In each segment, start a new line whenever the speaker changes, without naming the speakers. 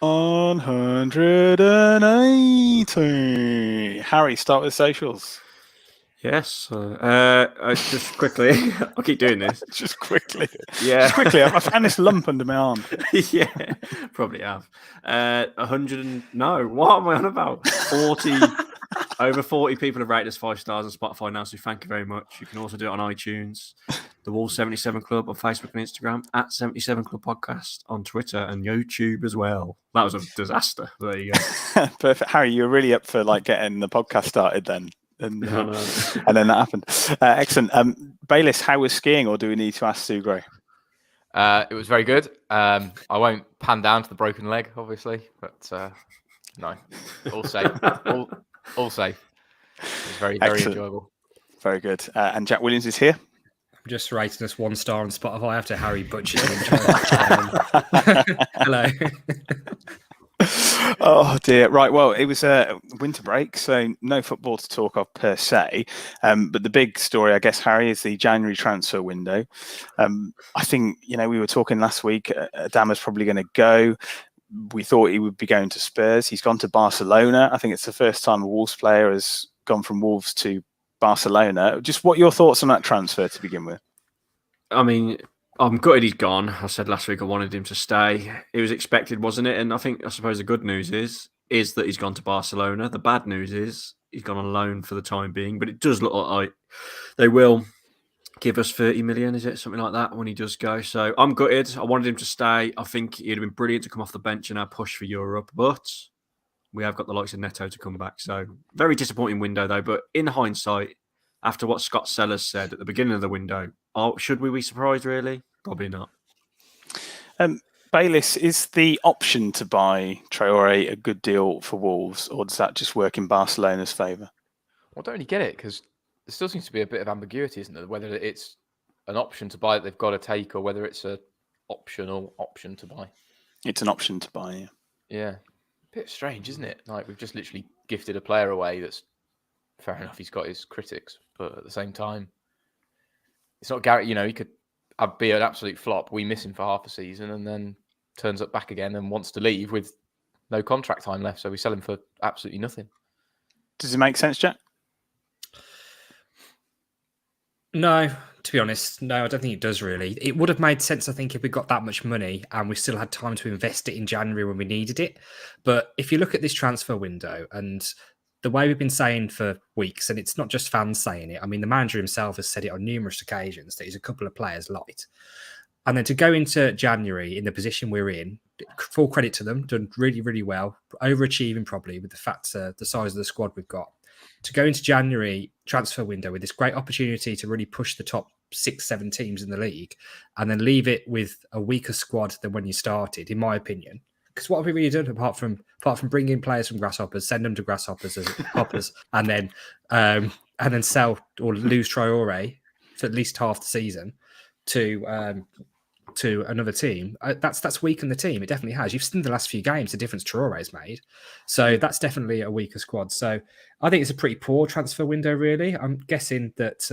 180. Harry, start with socials.
Yes. Just quickly, I'll keep doing this.
Just quickly.
Yeah.
Just quickly. I found this lump under my arm.
Yeah, probably have. 100 no, what am I on about? 40, over 40 people have rated us 5 stars on Spotify now, so thank you very much. You can also do it on iTunes, the Wolves 77 Club on Facebook and Instagram, at 77 Club Podcast on Twitter and YouTube as well. That was a disaster. There you go.
Perfect. Harry, you were really up for getting the podcast started then. And then that happened. Excellent. Bayliss, how was skiing, or do we need to ask Sugro?
It was very good. I won't pan down to the broken leg, obviously, but no, all safe. all safe. It was very enjoyable.
Very good. And Jack Williams is here.
I'm just rating us 1 star on Spotify after Harry butchered the intro. Hello.
Oh dear. Right. Well, it was a winter break, so no football to talk of per se. But the big story, I guess, Harry, is the January transfer window. I think, we were talking last week, Adama's probably going to go. We thought he would be going to Spurs. He's gone to Barcelona. I think it's the first time a Wolves player has gone from Wolves to Barcelona. Just what are your thoughts on that transfer to begin with?
I mean, I'm gutted he's gone. I said last week I wanted him to stay. It was expected, wasn't it? And I suppose the good news is that he's gone to Barcelona. The bad news is he's gone on loan for the time being. But it does look like they will give us 30 million, is it? Something like that when he does go. So I'm gutted. I wanted him to stay. I think he'd have been brilliant to come off the bench in our push for Europe. But we have got the likes of Neto to come back. So very disappointing window, though. But in hindsight, after what Scott Sellers said at the beginning of the window, should we be surprised, really? Probably not.
Bayliss, is the option to buy Traore a good deal for Wolves, or does that just work in Barcelona's favour?
Well, I don't really get it, because there still seems to be a bit of ambiguity, isn't there? Whether it's an option to buy that they've got to take, or whether it's an optional option to buy.
It's an option to buy, yeah.
Yeah. A bit strange, isn't it? Like, we've just literally gifted a player away that's, fair enough, he's got his critics, but at the same time, it's not guaranteed. He could be an absolute flop. We miss him for half a season and then turns up back again and wants to leave with no contract time left. So we sell him for absolutely nothing.
Does it make sense, Jack?
No, to be honest, no, I don't think it does really. It would have made sense, I think, if we got that much money and we still had time to invest it in January when we needed it. But if you look at this transfer window and the way we've been saying for weeks, and it's not just fans saying it, I mean, the manager himself has said it on numerous occasions that he's a couple of players light. And then to go into January in the position we're in, full credit to them, done really, really well, overachieving probably with the fact the size of the squad we've got. To go into January transfer window with this great opportunity to really push the top 6-7 teams in the league and then leave it with a weaker squad than when you started, in my opinion. Because what have we really done apart from bringing in players from Grasshoppers, send them to Grasshoppers as Hoppers, and then sell or lose Traore for at least half the season to another team? That's weakened the team. It definitely has. You've seen the last few games the difference Traore's made, so that's definitely a weaker squad. So I think it's a pretty poor transfer window. Really, I'm guessing that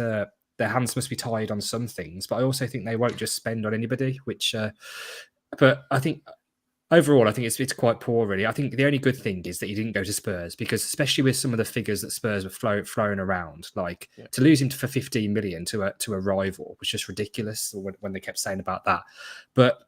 their hands must be tied on some things, but I also think they won't just spend on anybody. But I think. Overall, I think it's quite poor, really. I think the only good thing is that he didn't go to Spurs, because especially with some of the figures that Spurs were flowing around, to lose him for 15 million to a rival was just ridiculous when they kept saying about that. But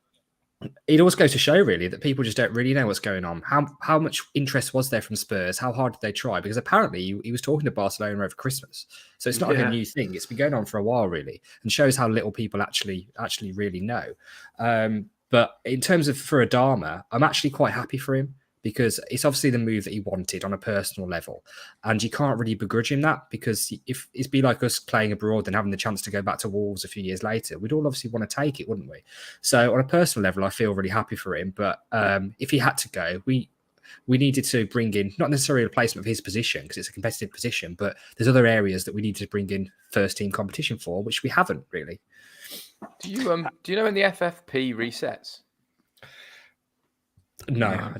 it always goes to show, really, that people just don't really know what's going on. How much interest was there from Spurs? How hard did they try? Because apparently he was talking to Barcelona over Christmas. So it's not like a new thing. It's been going on for a while, really, and shows how little people actually really know. But in terms of for Adama, I'm actually quite happy for him, because it's obviously the move that he wanted on a personal level. And you can't really begrudge him that, because if it'd be like us playing abroad and having the chance to go back to Wolves a few years later, we'd all obviously want to take it, wouldn't we? So on a personal level, I feel really happy for him. But if he had to go, we needed to bring in, not necessarily a replacement of his position, because it's a competitive position, but there's other areas that we need to bring in first team competition for, which we haven't really.
Do you know when the FFP resets?
No.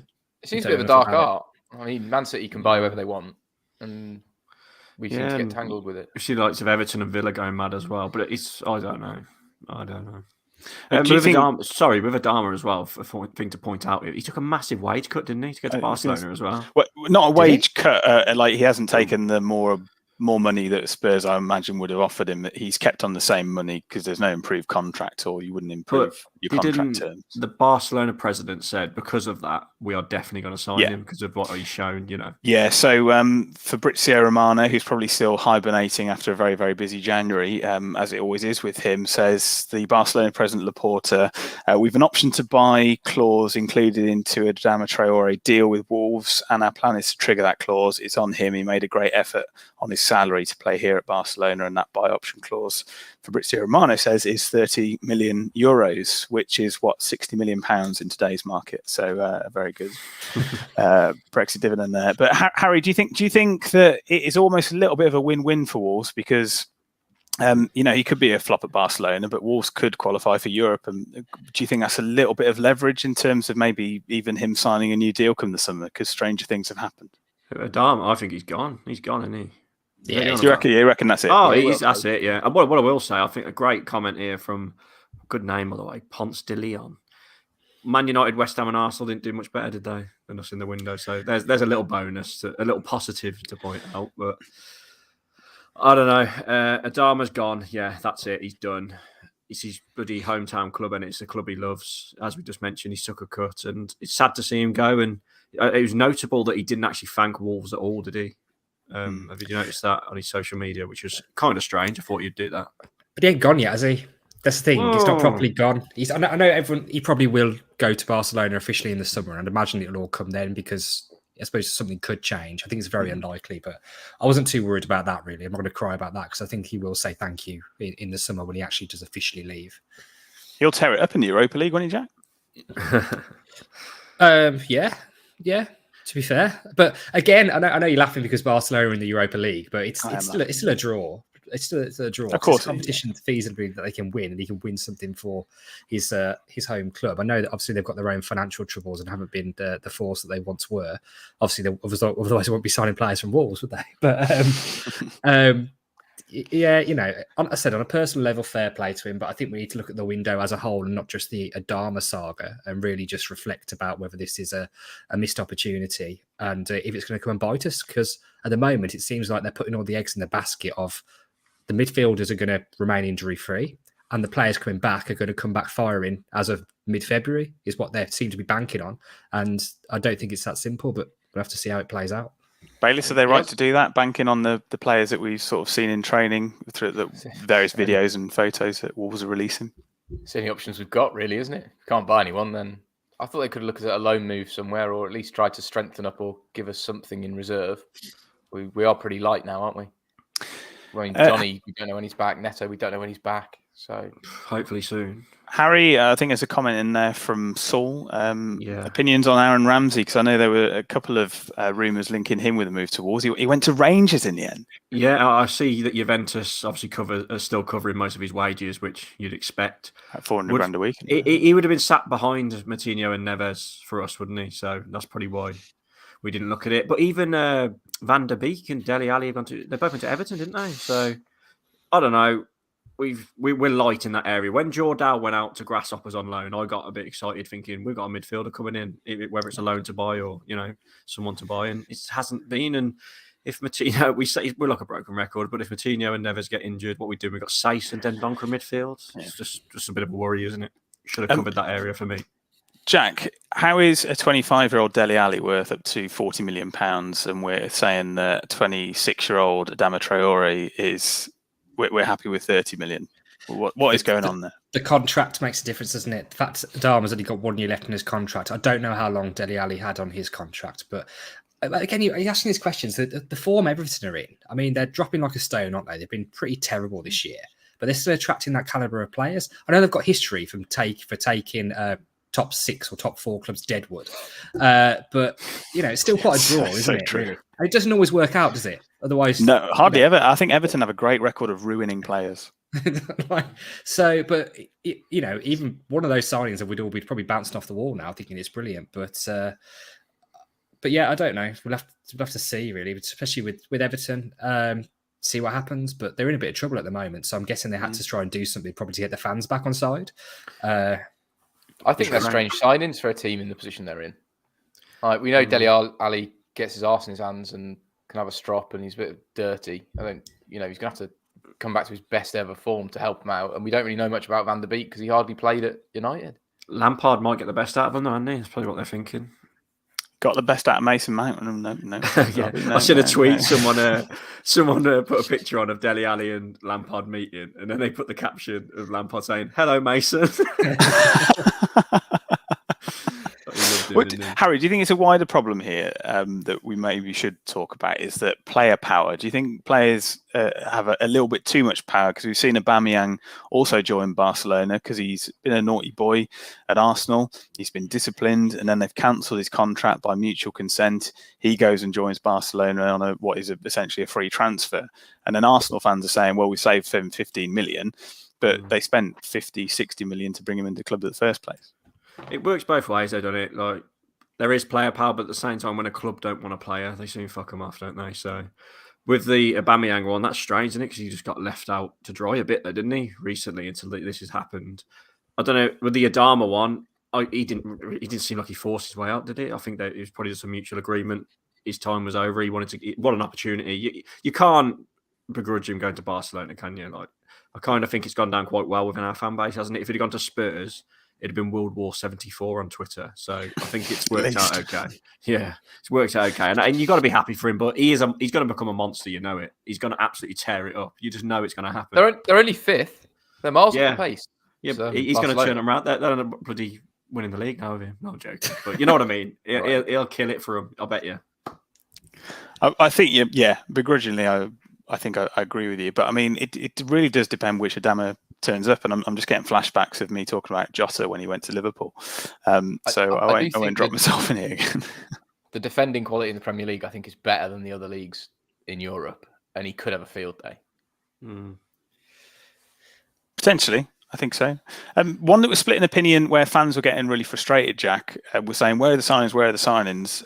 It seems a bit of a dark art. I mean, Man City can buy whoever they want, and we seem to get tangled with it.
We see the likes of Everton and Villa going mad as well, but I don't know. With Adama as well, for thing to point out, he took a massive wage cut, didn't he, to go to Barcelona as well?
Well, not a wage cut. Like he hasn't taken the more money that Spurs, I imagine, would have offered him. He's kept on the same money because there's no improved contract, or you wouldn't improve your contract terms.
The Barcelona president said because of that, we are definitely going to sign him because of what he's shown.
Yeah. So Fabrizio Romano, who's probably still hibernating after a very, very busy January, as it always is with him, says the Barcelona president Laporta, we've an option to buy clause included into a Adama Traore deal with Wolves, and our plan is to trigger that clause. It's on him. He made a great effort on his salary to play here at Barcelona, and that buy option clause, Fabrizio Romano says, is 30 million euros, which is what, 60 million pounds in today's market. So a very good Brexit dividend there. But Harry, do you think that it is almost a little bit of a win-win for Wolves because he could be a flop at Barcelona, but Wolves could qualify for Europe? And do you think that's a little bit of leverage in terms of maybe even him signing a new deal come the summer because stranger things have happened?
Adama, I think he's gone. He's gone, isn't he?
Yeah, you reckon that's it?
Oh, that's it, yeah. And what I will say, I think a great comment here from, good name, by the way, Ponce de Leon. Man United, West Ham and Arsenal didn't do much better, did they, than us in the window? So there's a little bonus, a little positive to point out. But I don't know. Adama's gone. Yeah, that's it. He's done. It's his bloody hometown club and it's the club he loves. As we just mentioned, he took a cut and it's sad to see him go. And it was notable that he didn't actually thank Wolves at all, did he? Have you noticed that on his social media, which was kind of strange? I thought you'd do that.
But he ain't gone yet, has he? That's the thing. He's not properly gone. I know everyone. He probably will go to Barcelona officially in the summer, and imagine it'll all come then because I suppose something could change. I think it's very unlikely, but I wasn't too worried about that really. I'm not going to cry about that because I think he will say thank you in the summer when he actually does officially leave.
He'll tear it up in the Europa League, won't he, Jack?
Yeah. To be fair, but again, I know you're laughing because Barcelona are in the Europa League, but it's still a draw. It's still a draw.
Of course,
it's competition feasibly that they can win, and he can win something for his home club. I know that obviously they've got their own financial troubles and haven't been the force that they once were. Obviously, otherwise they won't be signing players from Wolves, would they? But yeah, I said on a personal level, fair play to him, but I think we need to look at the window as a whole and not just the Adama saga and really just reflect about whether this is a missed opportunity and if it's going to come and bite us. Because at the moment, it seems like they're putting all the eggs in the basket of the midfielders are going to remain injury-free and the players coming back are going to come back firing as of mid-February is what they seem to be banking on. And I don't think it's that simple, but we'll have to see how it plays out.
Bayless, are they right to do that, banking on the players that we've sort of seen in training through the various videos and photos that Wolves are releasing?
It's the only options we've got, really, isn't it? If you can't buy anyone, then I thought they could look at a loan move somewhere or at least try to strengthen up or give us something in reserve. We are pretty light now, aren't we? I mean, Johnny, we don't know when he's back. Neto, we don't know when he's back. So
hopefully soon.
Harry, I think there's a comment in there from Saul. Opinions on Aaron Ramsey, because I know there were a couple of rumours linking him with a move to Wolves. He went to Rangers in the end.
Yeah, I see that Juventus obviously are still covering most of his wages, which you'd expect.
At 400 grand a week.
He would have been sat behind Moutinho and Neves for us, wouldn't he? So that's probably why we didn't look at it. But even Van der Beek and Dele Alli they both went to Everton, didn't they? So I don't know. We're light in that area. When Jordal went out to Grasshoppers on loan, I got a bit excited thinking we've got a midfielder coming in, whether it's a loan to buy or, someone to buy. And it hasn't been. And if Moutinho, we say we're like a broken record, but if Moutinho and Neves get injured, what we do, we've got Sace and Dendoncker midfield. It's just a bit of a worry, isn't it? Should have covered that area for me. Jack,
how is a 25-year-old Dele Alli worth up to £40 million? And we're saying that 26-year-old Adama Traore we're happy with 30 million. What is going on there?
The contract makes a difference, doesn't it? The fact that Adama's only got 1 year left in his contract. I don't know how long Dele Alli had on his contract, but again, you're asking these questions. The form Everton are in, I mean, they're dropping like a stone, aren't they? They've been pretty terrible this year, but they're still attracting that calibre of players. I know they've got history for taking top 6 or top 4 clubs deadwood, but it's still quite a draw, isn't it?
True.
Really? And it doesn't always work out, does it? Otherwise,
no, hardly ever. I think Everton have a great record of ruining players.
So, but even one of those signings that we'd all be probably bouncing off the wall now, thinking it's brilliant. But yeah, I don't know. We'll have to see, really, especially with Everton. see what happens. But they're in a bit of trouble at the moment, so I'm guessing they had to try and do something probably to get the fans back on side.
I think they're strange signings for a team in the position they're in. Like, we know Dele Alli gets his arse in his hands and can have a strop, and he's a bit dirty. I think he's going to have to come back to his best ever form to help him out. And we don't really know much about Van der Beek because he hardly played at United.
Lampard might get the best out of him, though, hasn't he? That's probably what they're thinking.
Got the best out of Mason Mount. No.
Yeah. I seen a tweet. Someone put a picture on of Dele Alli and Lampard meeting, and then they put the caption of Lampard saying, "Hello, Mason."
Harry, do you think it's a wider problem here that we maybe should talk about? Is that player power? Do you think players have a little bit too much power? Because we've seen Aubameyang also join Barcelona because he's been a naughty boy at Arsenal. He's been disciplined, and then they've cancelled his contract by mutual consent. He goes and joins Barcelona on what is essentially a free transfer. And then Arsenal fans are saying, well, we saved him 15 million, but they spent 50, 60 million to bring him into the club in the first place.
It works both ways, though, doesn't it? Like, there is player power, but at the same time, when a club don't want a player, they soon fuck them off, don't they? So, with the Aubameyang one, that's strange, isn't it? Because he just got left out to dry a bit, there, didn't he? Recently, until this has happened. I don't know. With the Adama one, he didn't seem like he forced his way out, did he? I think that it was probably just a mutual agreement. His time was over. He wanted to. What an opportunity! You can't begrudge him going to Barcelona, can you? Like, I kind of think it's gone down quite well within our fan base, hasn't it? If he'd gone to Spurs, it'd been World War 74 on Twitter. So I think it's worked out okay. Yeah, it's worked out okay. And you've got to be happy for him, but he's going to become a monster, you know it. He's going to absolutely tear it up. You just know it's going to happen.
They're only fifth. They're miles off the pace.
Yeah, so he's going to turn them around. They're bloody winning the league now with him. No joking. But you know what I mean? He'll kill it for him, I'll bet you.
I think, begrudgingly, I think I agree with you. But I mean, it really does depend which Adama turns up, and I'm just getting flashbacks of me talking about Jota when he went to Liverpool. So I won't drop myself in here again.
The defending quality in the Premier League, I think, is better than the other leagues in Europe, and he could have a field day.
Potentially, I think so. One that was split in opinion where fans were getting really frustrated, Jack, was saying, where are the signings, where are the signings?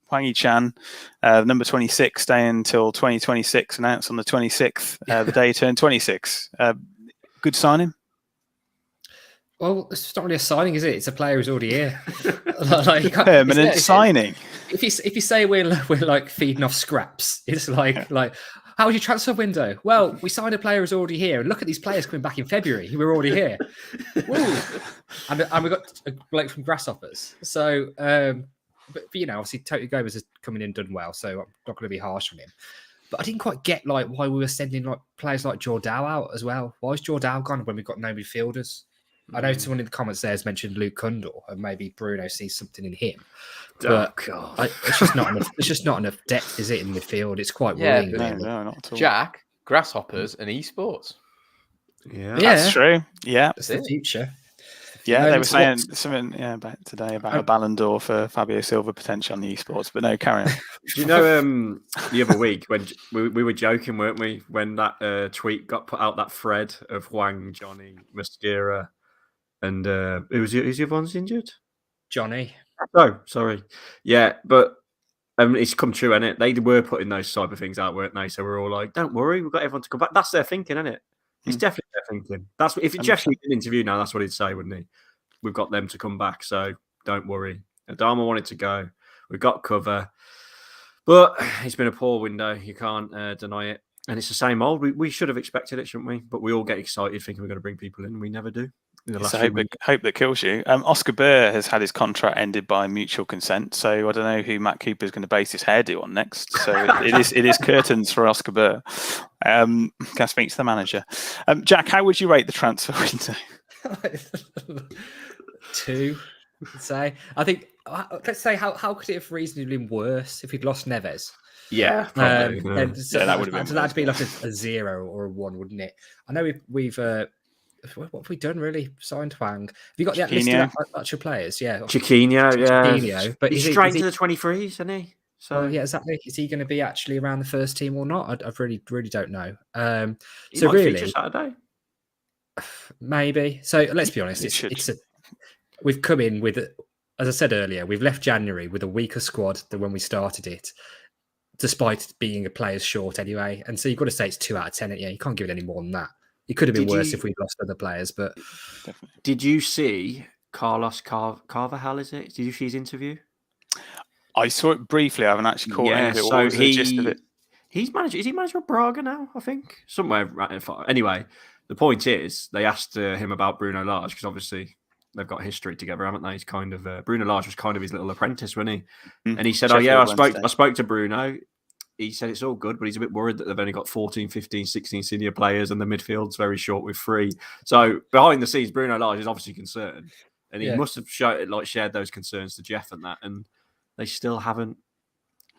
Hwang Yi-chan, number 26, staying until 2026, announced on the 26th, the day he turned 26. Good signing?
Well, it's not really a signing, is it? It's a player who's already here.
Permanent signing.
If you say we're like feeding off scraps, it's like how was your transfer window? Well, we signed a player who's already here, and look at these players coming back in February who were already here. and we got a bloke from Grasshoppers. So, but obviously, Toti Gomez has come in and done well, so I'm not going to be harsh on him. But I didn't quite get why we were sending players like Jordao out as well. Why is Jordao gone when we've got no midfielders? I know someone in the comments there has mentioned Luke Kundal, and maybe Bruno sees something in him. But it's just not enough. It's just not enough depth, is it, in midfield? It's quite worrying.
No, not at all.
Jack, Grasshoppers, and esports.
Yeah, that's true. Yeah,
it's the future.
Yeah, they were saying something about today about a Ballon d'Or for Fabio Silva potential on the esports, but no, carry on.
Do you know the other week when we were joking, weren't we, when that tweet got put out, that thread of Hwang, Johnny, Mosquera, and who's the other one's injured?
Johnny.
Oh, sorry. Yeah, but it's come true, isn't it? They were putting those cyber things out, weren't they? So we're all like, don't worry, we've got everyone to come back. That's their thinking, isn't it? It's definitely their thinking. That's if Jeff did an interview now, that's what he'd say, wouldn't he? We've got them to come back, so don't worry. Adama wanted to go. We've got cover. But it's been a poor window. You can't deny it. And it's the same old. We should have expected it, shouldn't we? But we all get excited thinking we're going to bring people in. We never do.
It's hope that kills you. Oscar Burr has had his contract ended by mutual consent, so I don't know who Matt Cooper is going to base his hairdo on next. So it is curtains for Oscar Burr. Can I speak to the manager? Jack, how would you rate the transfer window?
2, I'd say. I think, let's say, how could it have reasonably been worse if he'd lost Neves?
Yeah, probably.
That would have been.
So that'd be like a 0 or a 1, wouldn't it? I know we've what have we done really? Signed Hwang. Have you got that list of actual players? Yeah.
Chiquinho, but he's straight into the 23s, isn't he? So
yeah, exactly. Is he going to be actually around the first team or not? I really don't know.
He might feature Saturday.
Maybe. So let's be honest. We've come in with, as I said earlier, we've left January with a weaker squad than when we started it. despite being a player's short anyway. And so you've got to say it's 2 out of 10. Yeah, you can't give it any more than that. It could have been worse if we'd lost other players, but
Definitely.
Did you see Carlos Carvajal? Is it? Did you see his interview?
I saw it briefly. I haven't actually caught any of it. What was the gist of it?
He's manager. Is he manager of Braga now? I think somewhere. Right, anyway, the point is they asked him about Bruno Lage because obviously they've got history together, haven't they? He's kind of Bruno Lage was kind of his little apprentice, wasn't he? And he said,
Sheffield
I spoke to Bruno. He said it's all good, but he's a bit worried that they've only got 14, 15, 16 senior players and the midfield's very short with 3. So behind the scenes, Bruno Lage is obviously concerned. And he must have shared those concerns to Jeff and that. And they still haven't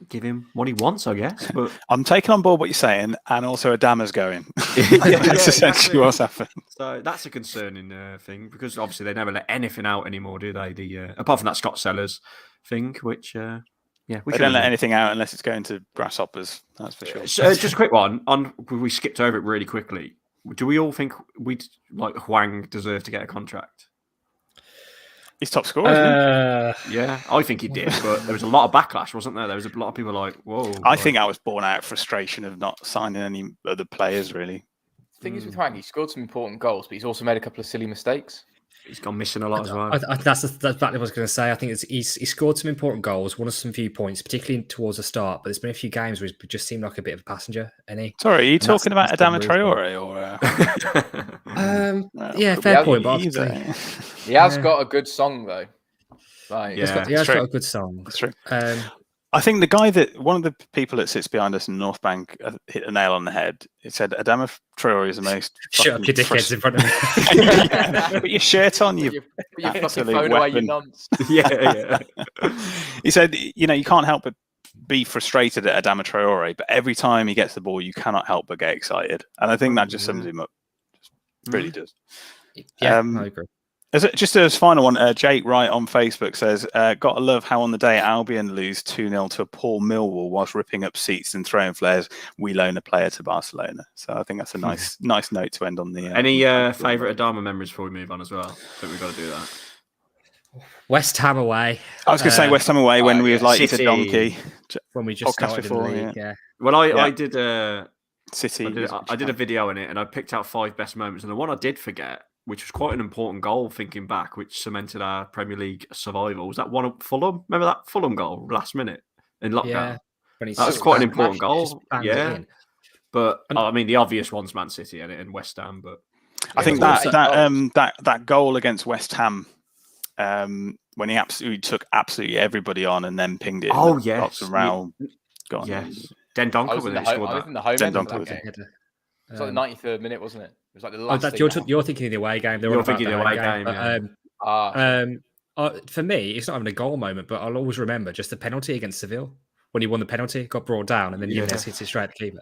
give him what he wants, I guess. But
I'm taking on board what you're saying, and also Adama's going. That's essentially what's happened.
So that's a concerning thing because obviously they never let anything out anymore, do they? Apart from that Scott Sellers thing, which
we don't let anything out unless it's going to grasshoppers. That's for sure.
So, just a quick one. We skipped over it really quickly. Do we all think Huang deserve to get a contract?
He's top scorer, isn't
he? Yeah, I think he did, but there was a lot of backlash, wasn't there? There was a lot of people like, whoa.
I think I was born out of frustration of not signing any other players, really.
The thing is with Huang, he scored some important goals, but he's also made a couple of silly mistakes.
He's gone missing a lot as well.
That's exactly what I was going to say. I think he scored some important goals, won us some few points, particularly towards the start. But there's been a few games where he just seemed like a bit of a passenger.
Sorry, are you talking about Adama Traore or?
Yeah, fair point. But
he has got a good song though.
Like, he has got a good song.
That's true. I think one of the people that sits behind us in the North Bank hit a nail on the head. It said Adama Traore is the most.
Shut up, your dickheads in front of me.
Put your shirt on, you
fucking phone away, you nonce.
Yeah.
He said, you can't help but be frustrated at Adama Traore, but every time he gets the ball, you cannot help but get excited. And I think that just sums him up. Really does.
Yeah, I agree.
Just as final one, Jake Wright on Facebook says, "Gotta love how on the day Albion lose 2-0 to a poor Millwall whilst ripping up seats and throwing flares, we loan a player to Barcelona." So I think that's a nice note to end on. The
any favourite Adama memories before we move on as well? I think we've got to do that.
West Ham away.
I was going to say West Ham away when we was like it's a donkey.
When we just started before, in the league, yeah.
Well, I did
City.
I did a video in it, and I picked out 5 best moments, and the one I did forget, which was quite an important goal thinking back, which cemented our Premier League survival, was that one at Fulham. Remember that Fulham goal last minute in lockdown? Yeah, that was quite an important goal. Yeah, but I mean the obvious one's Man City and West Ham. But
I think that goal against West Ham, when he absolutely took everybody on and then pinged it.
Oh yes,
around.
Yes, Dendoncker when he scored that.
In the home end of that game. It was like the 93rd minute, wasn't it? It was like the last.
You're thinking of the away game.
You're thinking of the away game.
For me, it's not even a goal moment, but I'll always remember just the penalty against Seville when he won the penalty, got brought down, and then Nunes hits it straight at the keeper.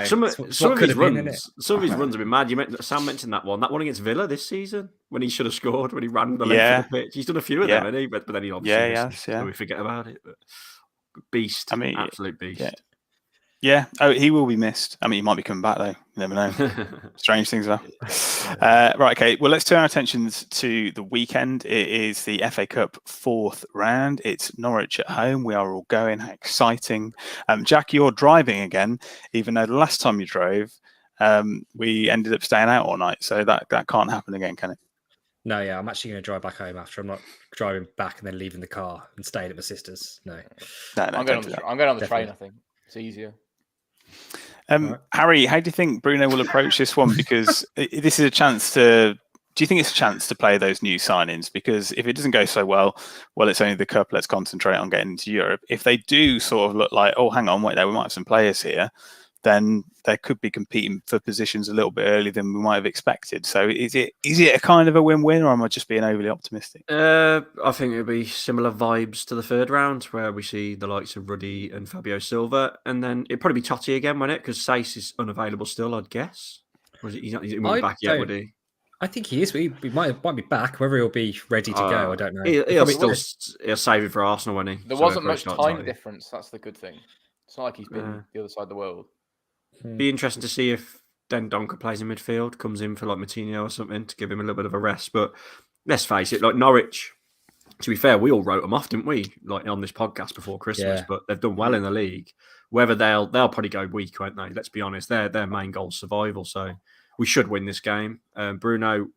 Some of his runs have been mad. Sam mentioned that one against Villa this season when he should have scored when he ran the length of the pitch. He's done a few of them, hasn't he? But then he obviously so we forget about it. But beast, absolute beast.
Yeah. Oh, he will be missed. I mean, he might be coming back though. You never know. Strange things happen. Right. Okay. Well, let's turn our attentions to the weekend. It is the FA Cup 4th round. It's Norwich at home. We are all going. How exciting! Jack, you're driving again, even though the last time you drove, we ended up staying out all night. So that can't happen again, can it?
No, yeah, I'm actually going to drive back home after. I'm not driving back and then leaving the car and staying at my sister's. No,
I'm going on the train. I think it's easier.
Harry, how do you think Bruno will approach this one? Because this is a chance to. Do you think it's a chance to play those new signings? Because if it doesn't go so well, it's only the cup. Let's concentrate on getting into Europe. If they do sort of look like, oh, hang on, wait there, we might have some players here, then they could be competing for positions a little bit earlier than we might have expected. So is it a kind of a win-win, or am I just being overly optimistic?
I think it'll be similar vibes to the 3rd round, where we see the likes of Ruddy and Fabio Silva, and then it'd probably be Totti again, won't it? Because Saïss is unavailable still, I'd guess. Or is he not back yet, would he?
I think he is. He might be back. Whether he'll be ready to go, I don't know.
He'll save it for Arsenal, won't he?
There wasn't much time difference. That's the good thing. It's not like he's been the other side of the world.
Be interesting to see if Dendoncker plays in midfield, comes in for like Matinho or something to give him a little bit of a rest. But let's face it, like Norwich to be fair, we all wrote them off, didn't we? Like on this podcast before Christmas,
Yeah.
but they've done well in the league. Whether they'll probably go weak, won't they? Let's be honest. Their main goal is survival, so we should win this game. Bruno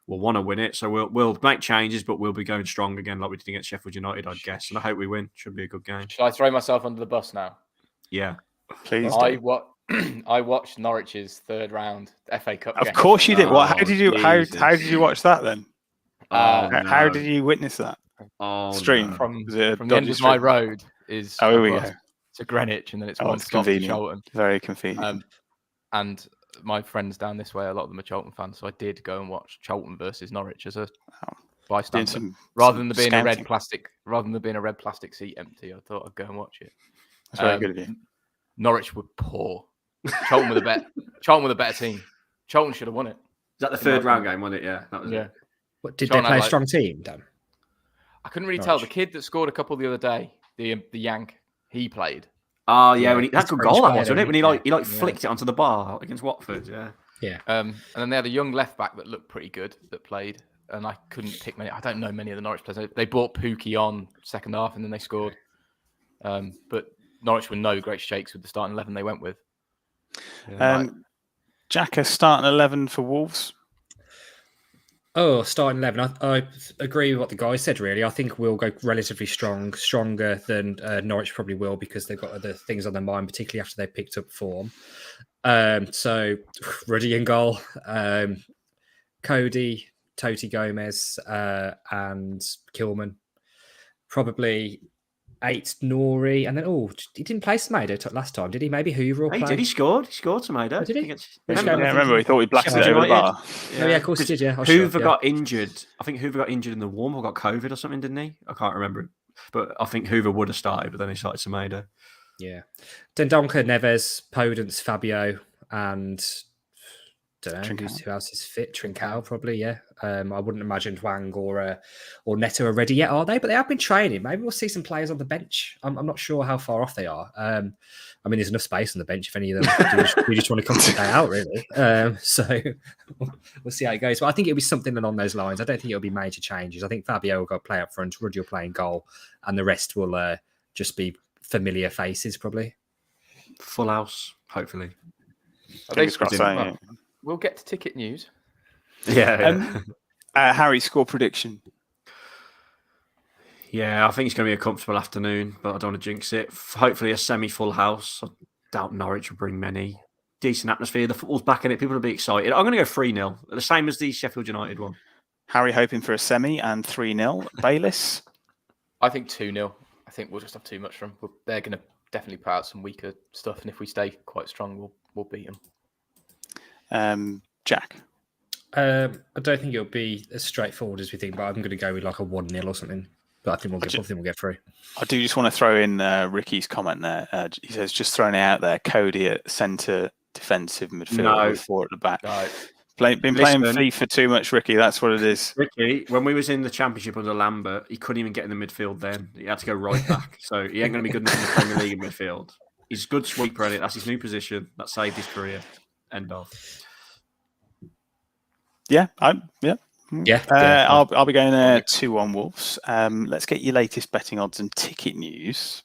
will want to win it, so we'll make changes, but we'll be going strong again, like we did against Sheffield United, I guess. And I hope we win. Should be a good game.
Shall I throw myself under the bus now?
Yeah,
Please.
I watched Norwich's third round FA Cup game.
Of course you did.
Oh,
How did you
Jesus.
how did you watch that then? How
no.
did you witness that? Stream
no.
From
Was it a
the end of
dodgy
my
stream?
road is
Oh, here we
a bus
go.
to Greenwich, and then it's
Oh,
one
it's
stop to
convenient.
Cholton.
Very convenient.
And my friends down this way, a lot of them are Cholton fans, so I did go and watch Cholton versus Norwich as a
Doing
bystander.
some-
Rather
some
than there being
scouting.
a red plastic seat empty, I thought I'd go and watch it.
That's very good of you.
Norwich were poor. Cholton were the better team. Cholton should have won it.
Is that the third round game, wasn't it? Yeah, that was
Yeah.
it.
What, did
Sean
they play
had,
a
like-
strong team, Dan?
I couldn't really tell.
Norwich.
The kid that scored a couple the other day, the Yank, he played.
Oh yeah,
Yeah,
when that's
it's
a good
French
goal that
player,
was, wasn't it?
isn't
When
it?
he
Yeah.
flicked it onto the bar against Watford. Yeah.
And then they had a young left back that looked pretty good that played, and I couldn't pick many. I don't know many of the Norwich players. They brought Pookie on second half, and then they scored. But Norwich were no great shakes with the starting 11 they went with.
Jack, a starting 11 for Wolves.
Oh, starting 11. I agree with what the guy said, really. I think we'll go relatively stronger than Norwich probably will, because they've got other things on their mind, particularly after they picked up form. So, Ruddy in goal, Cody, Toti Gomez, and Kilman. Probably 8 Nori, and then he didn't play Semedo last time, did he? Maybe Hoover will
He
play.
did. He scored. He scored Semedo.
Oh, did he?
Remember, he thought we blasted it over the bar.
Oh, yeah, of course he did, yeah.
Hoover got injured. I think Hoover got injured in the warm or got COVID or something, didn't he? I can't remember. But I think Hoover would have started, but then he started Semedo.
Yeah. Dendonka, Neves, Podence, Fabio, and don't know who else is fit. Trincao, probably, yeah. I wouldn't imagine Wang or Neto are ready yet, are they? But they have been training. Maybe we'll see some players on the bench. I'm not sure how far off they are. I mean, there's enough space on the bench if any of them do just want to come today out, really. So we'll see how it goes. But I think it'll be something along those lines. I don't think it'll be major changes. I think Fabio will go play up front, Ruddy will play in goal, and the rest will just be familiar faces, probably.
Full house, hopefully.
Fingers crossed, yeah.
We'll get to ticket news.
Yeah.
Harry, score prediction.
Yeah, I think it's going to be a comfortable afternoon, but I don't want to jinx it. Hopefully a semi-full house. I doubt Norwich will bring many. Decent atmosphere. The football's back in it. People will be excited. I'm going to go 3-0. The same as the Sheffield United one.
Harry hoping for a semi and 3-0. Bayliss?
I think 2-0. I think we'll just have too much from them. They're going to definitely put out some weaker stuff, and if we stay quite strong, we'll beat them.
Jack?
I don't think it'll be as straightforward as we think, but I'm going to go with like a 1-0 or something. But I think we'll get through.
I do just want to throw in Ricky's comment there. He says, just throwing it out there, Cody at centre defensive midfield with 4 at the back.
Right.
Been playing FIFA too much, Ricky. That's what it is.
Ricky, when we was in the Championship under Lambert, he couldn't even get in the midfield then. He had to go right back. So he ain't going to be good enough in the Premier League in midfield. He's a good sweeper at it. That's his new position. That saved his career. End of.
Yeah.
Yeah.
I'll be going 2-1 Wolves. Let's get your latest betting odds and ticket news.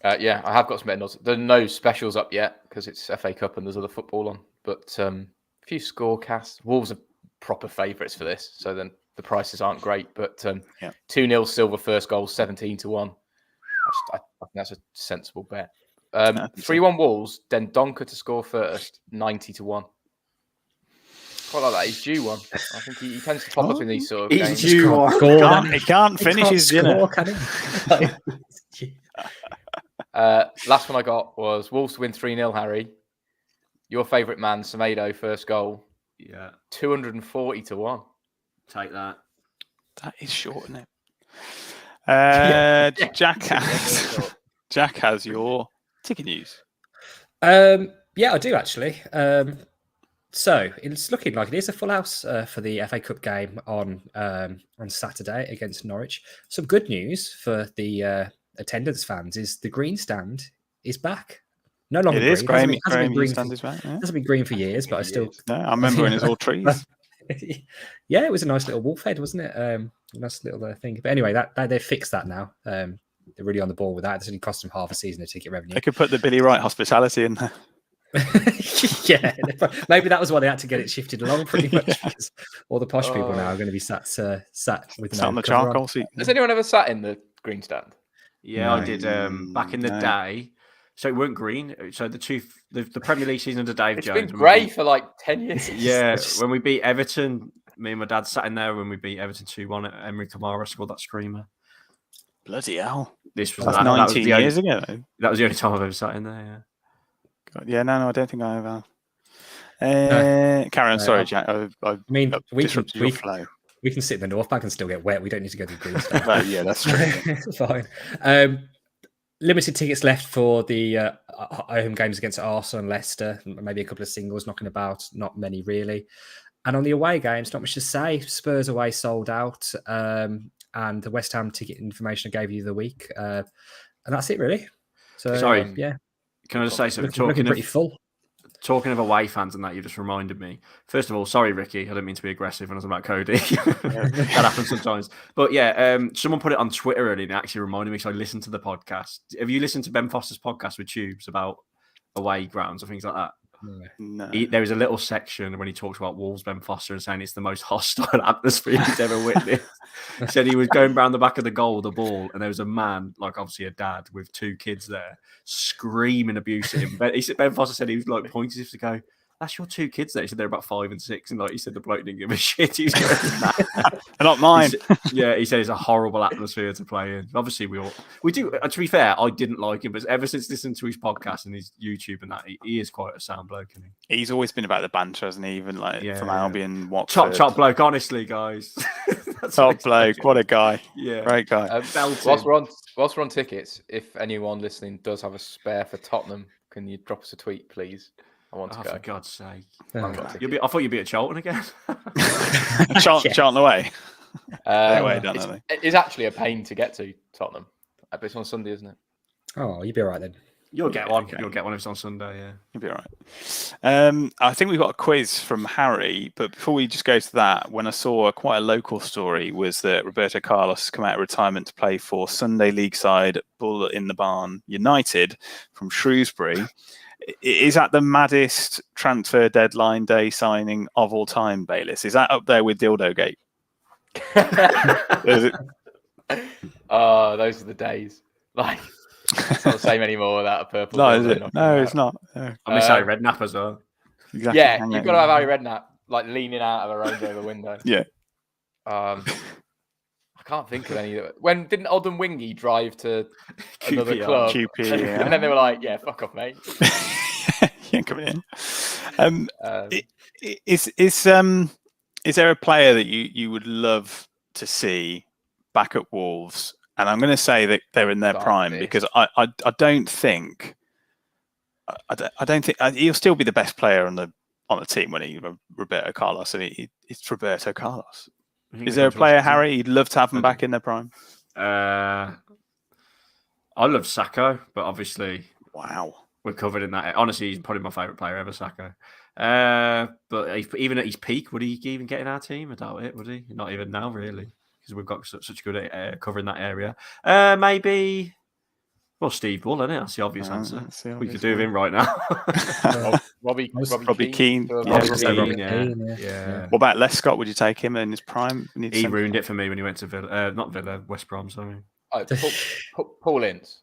Yeah, I have got some betting odds. There are no specials up yet because it's FA Cup and there's other football on. But a few scorecasts. Wolves are proper favourites for this, so then the prices aren't great. But 2-0 Silver first goal, 17-1. I think that's a sensible bet. 3-1 Wolves, then Donker to score first, 90-1. Quite like that. He's due one. I think he tends to top up in these sort of games.
He's due one.
He can't finish his dinner.
Last one I got was Wolves to win 3-0, Harry. Your favourite man, Semedo, first goal.
Yeah.
240-1.
Take that.
That is short, isn't it? Jack has your ticket news.
Yeah, I do actually. So it's looking like it is a full house for the FA Cup game on Saturday against Norwich. Some good news for the attendance fans is the green stand is back. No longer
it is
green.
Graham
Hasn't been green
stand is back. Yeah.
hasn't been green for years, but I still.
No, I remember when it was all trees.
Yeah, it was a nice little wolf head, wasn't it? A nice little thing. But anyway, that they fixed that now. They're really on the ball with that. It's only cost them half a season of ticket revenue.
They could put the Billy Wright hospitality in there.
Yeah, maybe that was why they had to get it shifted along pretty much, because all the posh people now are going to be sat with
Sat on the charcoal seat.
Has anyone ever sat in the green stand?
Yeah,
No.
I did back in the day. So it weren't green. So the Premier League season under Dave
It's
Jones.
been grey for like 10 years.
Yeah, when we beat Everton, me and my dad sat in there when we beat Everton 2-1 at Emery Kamara scored that screamer.
Bloody hell.
This was
That's 19 years ago.
That was the only time I've ever sat in there, yeah.
God, yeah, no, I don't think I have. Carry on, sorry, Jack. I
mean, we
disrupted your flow.
can sit in the North Bank and still get wet. We don't need to go to the green stand.
Yeah, that's true.
It's fine. Limited tickets left for the home games against Arsenal and Leicester. Maybe a couple of singles knocking about. Not many, really. And on the away games, not much to say. Spurs away sold out. And the West Ham ticket information I gave you the week. And that's it, really. So,
Sorry.
Yeah.
Can I just say something?
Looking pretty full.
Talking of away fans and that, you just reminded me. First of all, sorry, Ricky. I didn't mean to be aggressive when I was about Cody. That happens sometimes. But yeah, someone put it on Twitter earlier and it actually reminded me, so I listened to the podcast. Have you listened to Ben Foster's podcast with Tubes about away grounds or things like that?
No.
There was a little section when he talks about Wolves, Ben Foster, and saying it's the most hostile atmosphere he's ever witnessed. He said he was going round the back of the goal with the ball, and there was a man, like obviously a dad, with 2 kids there, screaming abuse at him. Ben Foster said he was like pointing as if to go, "That's your 2 kids there." He said they're about 5 and 6, and like he said, the bloke didn't give a shit. He was going,
They're not mine.
he said it's a horrible atmosphere to play in. Obviously, we do. To be fair, I didn't like him, but ever since listening to his podcast and his YouTube and that, he is quite a sound bloke. Isn't he?
He's always been about the banter, hasn't he? Even from Albion, Watford.
Top bloke, honestly, guys.
Top bloke, what a guy.
Yeah,
great guy.
Whilst we're on tickets, if anyone listening does have a spare for Tottenham, can you drop us a tweet, please? I want to go.
For God's sake.
Oh,
I thought you'd be at Charlton again.
Charlton away.
It's actually a pain to get to Tottenham. But it's on Sunday, isn't it?
Oh, you'll be all right then.
You'll get one.
Okay.
You'll get one if it's on Sunday, yeah.
You'll be all right. I think we've got a quiz from Harry, but before we just go to that, when I saw quite a local story was that Roberto Carlos come out of retirement to play for Sunday League side Bull in the Barn United from Shrewsbury. Is that the maddest transfer deadline day signing of all time, Bayliss? Is that up there with Dildogate?
Oh, those are the days. Like, it's not the same anymore without a purple.
No, is it? No, it's not. No.
I miss Harry Redknapp as well.
Exactly.
Yeah, you've got to have Harry Redknapp like leaning out of a Range Rover window.
Yeah.
I can't think of any. When didn't Oldham Wingy drive to another club?
QP, yeah.
And then they were like, "Yeah, fuck off, mate."
You ain't coming in. Is there a player that you would love to see back at Wolves? And I'm going to say that they're in their prime because I don't think he'll still be the best player on the team when he Roberto Carlos. I mean, it's Roberto Carlos. Is there a player, Harry, you'd love to have them back in their prime?
I love Sacco, but obviously,
wow,
we're covered in that. Honestly, he's probably my favourite player ever, Sacco. But even at his peak, would he even get in our team? I doubt it, would he? Not even now, really, because we've got such good covering that area. Maybe, well, Steve Bull, isn't it? That's the obvious answer. We could do with him right now.
Robbie
Keane.
Yeah.
What about Lescott? Would you take him in his prime?
He ruined it for me when he went to Villa. Not Villa, West Brom, sorry.
Paul Ince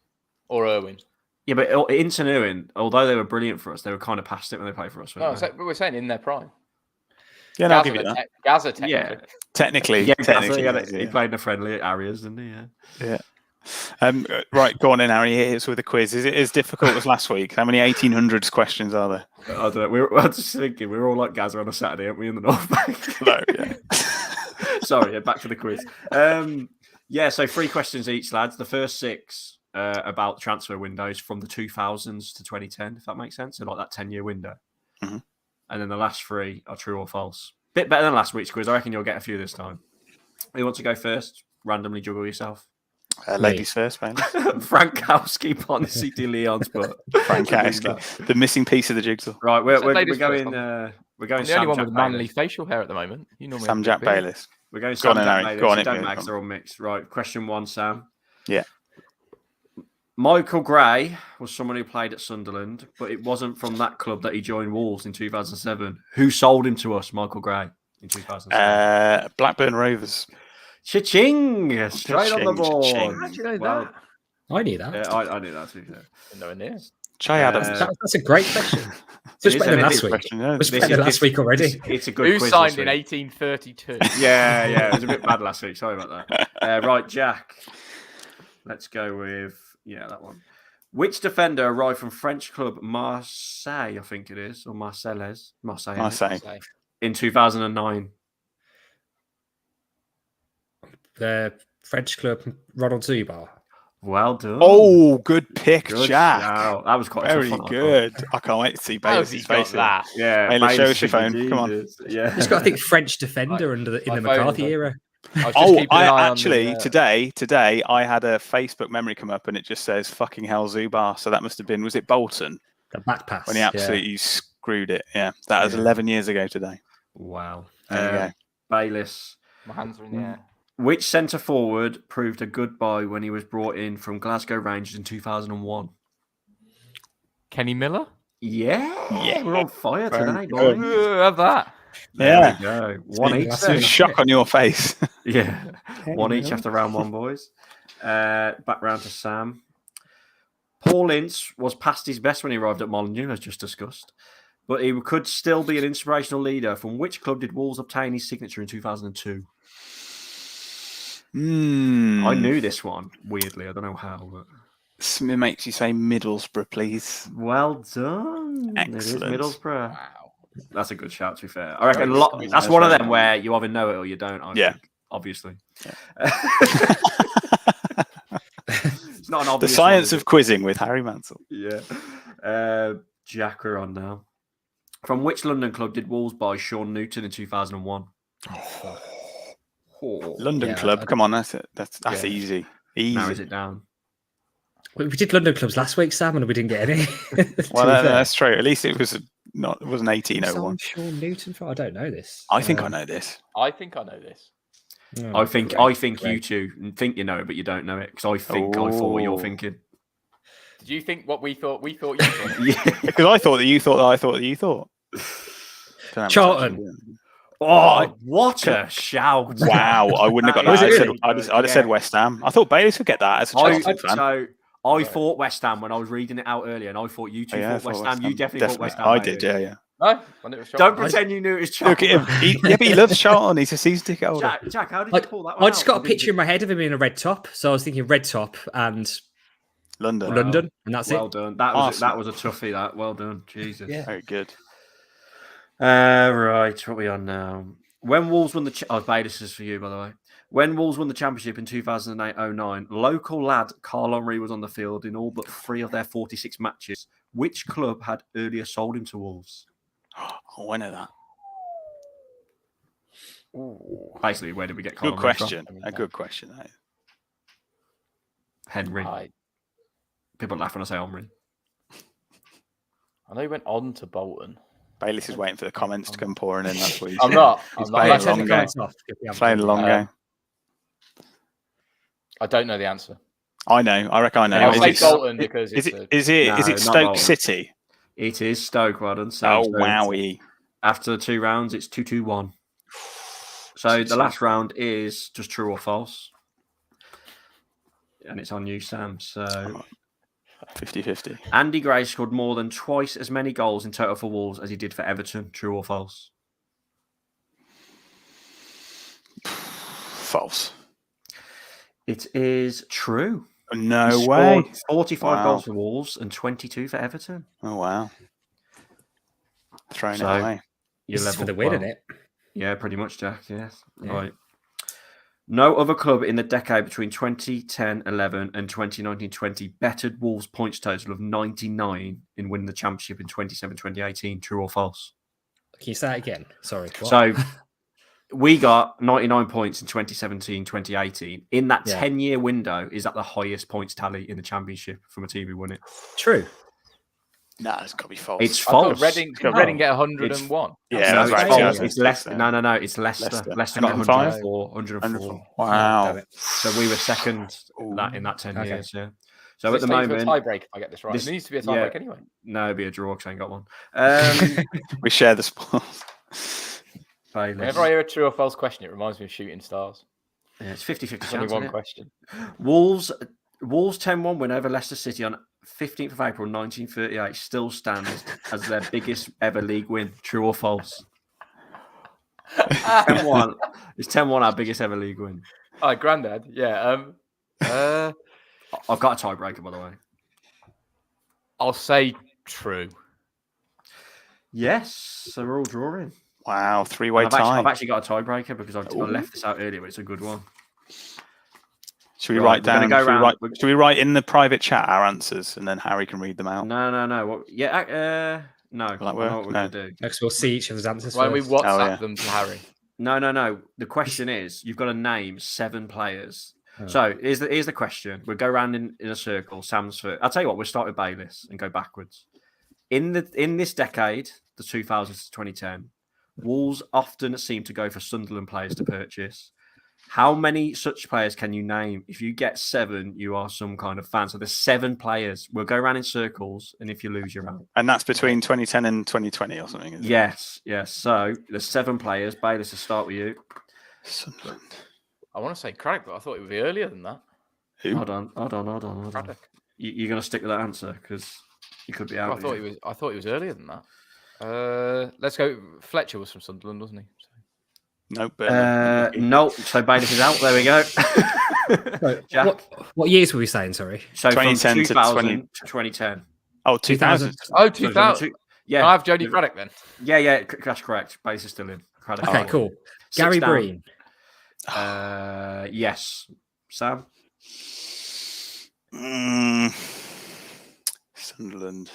or Irwin.
Yeah, but Ince and Irwin, although they were brilliant for us, they were kind of past it when they played for us.
No, we're saying in their prime.
Yeah, no, I'll give you that.
Gaza, technically.
Technically.
He played in a friendly at Arias, didn't he?
Yeah. Right, go on in, Harry. Hit us with a quiz. Is it as difficult as last week? How many 1800s questions are there?
I don't know. I was just thinking, we were all like Gaza on a Saturday, aren't we, in the North Bank?
No, yeah.
Sorry, back to the quiz. So 3 questions each, lads. The first 6 about transfer windows from the 2000s to 2010, if that makes sense. So like that 10-year window.
Mm-hmm.
And then the last 3 are true or false. Bit better than last week's quiz. I reckon you'll get a few this time. Who wants to go first? Randomly juggle yourself.
Ladies first, man.
Frankowski, Ponzi, De Leon's, but
Frankowski, the missing piece of the jigsaw.
Right, we're going. We're going
I'm the only
Sam
one
Jack
with manly
Bayliss.
facial hair at the moment. You normally
Sam
have a
Jack
big beard.
Bayliss.
We're going
Go on
Sam
then,
Jack
Harry.
Bayliss.
Go on
You
in,
don't
yeah,
max,
go on.
they're all mixed. Right, question 1, Sam.
Yeah.
Michael Gray was someone who played at Sunderland, but it wasn't from that club that he joined Wolves in 2007. Who sold him to us, Michael Gray, in 2007?
Blackburn Rovers.
Cha-ching! Straight on the
Cha-ching,
board.
cha-ching.
How do you know
Well,
that?
I knew that.
Yeah, I knew that too.
Nowhere near.
Che Adams.
That's a great question.
It
Much
is
better
a
than
bit
last week.
question, yeah.
Much better than last week already.
It's a good
Who
quiz
signed
this
in
week.
1832?
Yeah, it was a bit bad last week. Sorry about that. Right, Jack. Let's go with that one. Which defender arrived from French club Marseille, I think it is, or Marseille, in 2009?
The French club Ronald Zubar.
Well done.
Oh, good pick,
Good
Jack.
shout. That was quite
Very
tough one, I thought.
good. I can't wait to see
How's
Bayless'
he got
face.
that?
Yeah,
Bayless, show us your
basically,
phone. Come on.
Jesus. Yeah.
Just got to think French defender in the
my phone
McCarthy
is
era.
I was just keeping an eye on
actually
the,
today I had a Facebook memory come up and it just says "fucking hell Zubar." So that must have been, was it Bolton
The back pass.
when he absolutely screwed it? Yeah, that was 11 years ago today.
Wow.
There you go.
Bayless.
My hands are in the air.
Which centre forward proved a good buy when he was brought in from Glasgow Rangers in 2001?
Kenny Miller?
Yeah, we're on fire
Very
today,
good.
boys.
Have that.
There we go. One each.
That's
It's a
it.
shock on your face.
Yeah, one each
Miller.
after round 1, boys. Back round to Sam. Paul Ince was past his best when he arrived at Molineux, as just discussed, but he could still be an inspirational leader. From which club did Wolves obtain his signature in 2002? I knew this one, weirdly. I don't know how, but...
It makes you say Middlesbrough, please.
Well done.
Excellent.
It is Middlesbrough.
Wow.
That's a good shout, to be fair. I reckon
Very
that's
good.
one of them where you either know it or you don't. I
Yeah.
think, obviously.
Yeah.
It's not an
The
obvious
science
one,
of quizzing with Harry Mansell.
Yeah. Jack, we're on now. From which London club did Wolves buy Sean Newton in 2001?
London
Yeah,
club. Come on, that's it. That's
Yeah.
easy. Easy.
Narrows it down.
We did London clubs last week, Sam, and we didn't get any.
Well, that's true. At least it wasn't 1801.
Sean Newton for? I don't know this.
I think I know this.
I think I know this.
I think you two think you know it, but you don't know it because I thought what you're
Oh.
thinking.
Did you think what we thought? We thought you thought.
Yeah.
Because I thought that you thought that I thought that you thought. Don't know what's
Charlton.
actually-
Oh, what a shout!
Wow, I wouldn't have got
Was
that.
it
I'd
really?
have said West Ham. I thought Bayless would get that as a Charlton fan.
I thought West Ham when I was reading it out earlier, and I thought you two
Yeah, I
thought West Ham. You definitely thought West Ham.
I
mate.
did, yeah.
No, when it was
Don't
Charlton.
pretend you knew it was
Look at
Charlton.
him. But he loves Charlton. He's a season ticket holder.
Jack, how did you pull that one
I just
out?
got a picture in my head of him in a red top, so I was thinking red top and
London.
London, and that's
Well
it.
done.
Awesome.
That was a toughie. That well done. Jesus.
Yeah.
Very good.
Right. What are we on now? When Wolves won the Bayless is for you, by the way. When Wolves won the championship in 2008-09, local lad Carl Henry was on the field in all but 3 of their 46 matches. Which club had earlier sold him to Wolves?
Oh, I know that.
Basically, where did we get Carl
Good
Henry
question.
from?
A good question. That is.
Henry. People laugh when I say Henry.
I know he went on to Bolton.
Bayless is waiting for the comments to come pouring in. That's what he's
I'm not.
He's
I'm not.
playing
I'm
a
not
long
taking
game.
comments.
Playing a long game.
I don't know the answer.
I know. I reckon I know.
I'll say
Is
Bolton because
it,
it's
is it
No, not
Stoke
Bolton.
City?
It is Stoke, well done.
Oh,
Stoke.
wowie.
After the 2 rounds, it's 2-2-1. So the last round is just true or false. And it's on you, Sam. So
50-50.
Andy Gray scored more than twice as many goals in total for Wolves as he did for Everton. True or false?
False.
It is true.
No
He
way.
scored 45
Wow.
goals for Wolves and 22 for Everton.
Oh, wow. Throwing
So-
it away.
You're
This is for the
level
win,
12.
isn't it?
Yeah, pretty much, Jack. Yes.
Yeah.
Right. No other club in the decade between 2010-11 and 2019-20 bettered Wolves' points total of 99 in winning the championship in 27-2018. True or false?
Can you say that again? Sorry. What?
So we got 99 points in 2017-2018. In that
Yeah.
10-year window, is that the highest points tally in the championship from a team who won it?
True.
No, it's got to be false.
It's
I thought
false.
Reading
No.
get 101.
Yeah,
no,
that's
it's
right.
false.
Yeah,
It's
that's
Leicester.
it.
No, it's Leicester. Leicester got
105?
104.
Wow.
damn it.
So we were second in that 10
Okay.
years. Yeah. So
Does
at the
this take you
moment,
for a tiebreak if I get this right?
this-
It needs to be a
yeah.
tiebreak anyway.
no, it'd be a draw because I ain't got one.
We share the spoils.
Bayless.
Whenever I hear a true or false question, it reminds me of Shooting Stars.
Yeah, it's 50-50
There's
chance.
only one
Isn't it?
question.
Wolves 10-1 win over Leicester City on 15th of April 1938 still stands as their biggest ever league win. True or false? 10-1. It's 10-1 our biggest ever league win.
Oh, Grandad. Yeah.
I've got a tiebreaker, by the way.
I'll say true.
Yes, so we're all drawing.
Wow, three-way
I've
tie.
actually got a tiebreaker because I left this out earlier, but it's a good one.
Should we
Right,
write
we're gonna
down?
go
Should we
round-
write, should we write in the private chat our answers, and then Harry can read them out?
No. What, yeah, no.
Will that
I know
work?
what we're
No.
going to do.
Next, we'll see each other's answers
Why don't we
first.
WhatsApp
yeah.
them to Harry?
No. The question is, you've got to name 7 players.
Oh.
So here's the question. We'll go around in a circle. Sam's first. I'll tell you what. We'll start with Bayliss and go backwards. In this decade, the 2000s to 2010, Wolves often seem to go for Sunderland players to purchase. How many such players can you name? If you get 7, you are some kind of fan. So there's 7 players. We'll go around in circles, and if you lose, you're out.
And that's between 2010 and 2020 or something, is it?
Yes. So there's 7 players. Bayliss, let's start with you.
Sunderland.
I want to say Craddock, but I thought it would be earlier than that.
Who?
Hold on.
Craddock.
You're going to stick with that answer because you could be
Oh,
out.
I thought he was earlier than that. Let's go. Fletcher was from Sunderland, wasn't he?
Nope. Burnley.
No. So Bayliss is out. There we go.
Right,
Jack.
what years were we saying? Sorry.
So from
2010 to
2000
20
to 2010.
Oh, 2000.
Oh,
So
2000.
Yeah.
I have Jody Craddock then.
Yeah, that's correct. Bayliss is still in. Craddock.
Okay, cool. Gary
down.
Breen.
Yes. Sam.
Sunderland.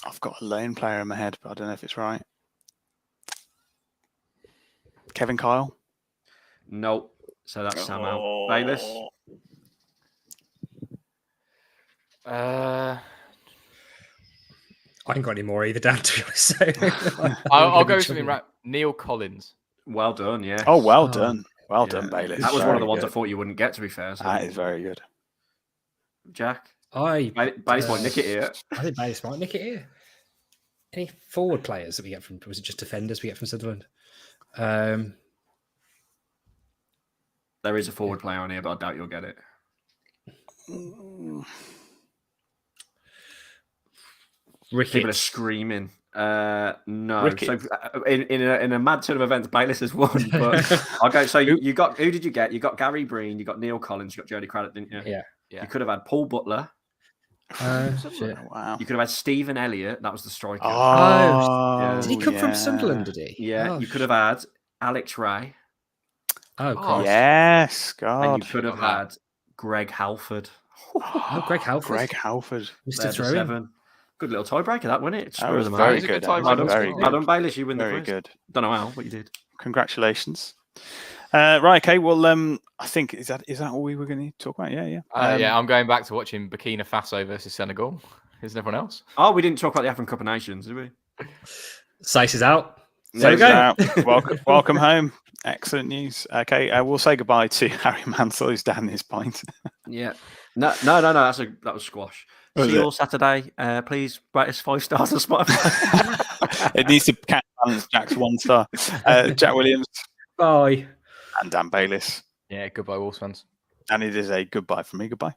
I've got a lone player in my head, but I don't know if it's right. Kevin Kyle.
No. So that's Sam out. Bayliss.
Uh,
I ain't got any more either, Dan, to be honest. So
I'll go with something right. Neil Collins.
Well done. Yeah.
Oh, well
Oh.
done. Well
Yeah.
done, Bayliss.
That was one of the
Very
ones I
good.
thought you wouldn't get. To be fair. So.
That is very good.
Jack.
I
Bayliss might nick it here.
think Bayliss might nick it here. Any forward players that we get from? Was it just defenders we get from Sunderland?
There is a forward player on here, but I doubt you'll get it.
Ricketts.
People are screaming. No.
Ricketts.
So in a mad turn of events, Bayliss has won. But I'll go. So you got who did you get? You got Gary Breen. You got Neil Collins. You got Jody Craddock, didn't you?
Yeah.
Yeah.
You could have had Paul Butler.
Shit.
Wow.
You could have had Stephen Elliott. That was the striker.
Oh,
Did he come from
yeah.
Sunderland? Did he?
Yeah.
Oh,
You could have had Alex Ray,
Oh, God.
Yes,
and
God.
you could have had Greg Halford.
Oh, Greg Halford.
Greg Halford.
Mr.
They're the
Throw-in.
7. Good little tiebreaker, that wasn't it?
That was
Screw them
very
It's a
good.
good tie
That was
break.
very
Well
good.
done, Bayliss. You win the
Very
quiz.
good.
Don't know how, but you did.
Congratulations. Right. Okay. Well, I think is that all we were going to talk about? Yeah.
Yeah, I'm going back to watching Burkina Faso versus Senegal. Isn't everyone else?
Oh, we didn't talk about the African Cup of Nations, did we?
Sice is out.
There
we go.
Welcome home. Excellent news. Okay, we'll say goodbye to Harry Mansell, who's down this pint.
Yeah. No. That was squash.
Was
See you
it?
all Saturday. Please rate us 5 stars on Spotify.
It needs to balance Jack's 1 star. Jack Williams
Bye.
and Dan Bayliss.
Yeah, goodbye, Wolves fans.
And it is a goodbye from me. Goodbye.